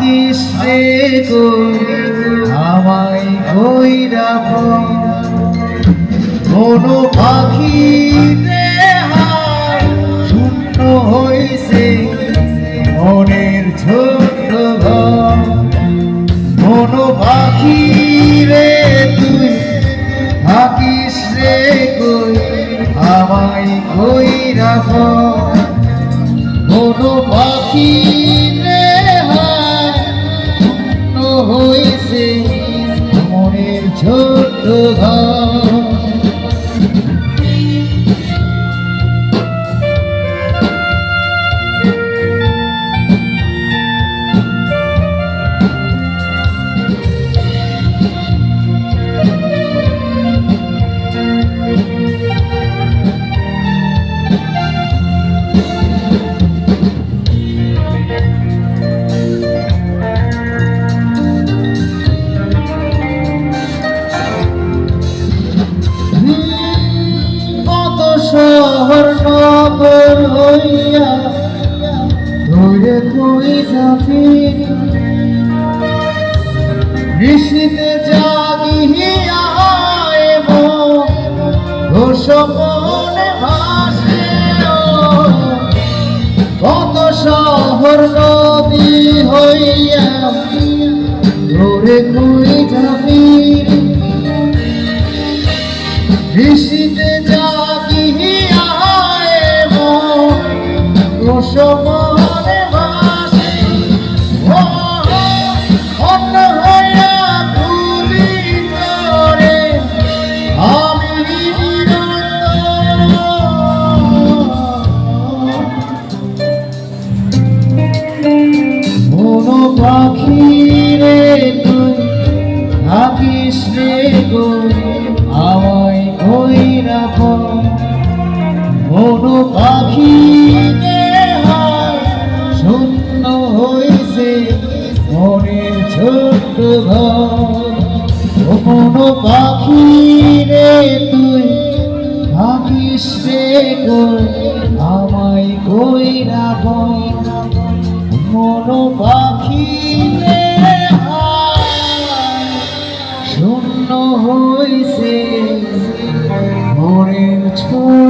থাকিস রে কই আমায় কইরা কোনো পাখি রে হায় শূন্য হইছে মনের ছোট্ট ঘর। কোনো পাখি রে তুই থাকিস রে কই আমায় কইরা কোনো পাখি রে হায় শূন্য হইছে মনের ছোট্ট ঘর। শহর নগর হইয়া ধরে তুই যাবি ঋষিতে জাগিয়া সপনে ভাসে কত শহর নদী হইয়া ধরে তুই যাবি ঋষিতে জাগিয়া সপনে ভাসে অন্য হইয়া তুলি করে আমি কোনো পাখি রে তুই থাকিস রে কই আমায় কইরা কোনো পাখি শূন্য হইছে মনের ছোট্ট ঘর। কোনো পাখি রে তুই থাকিস রে কই আমায় কইরা কোনো পাখি রে শূন্য হইছে মনের ছোট্ট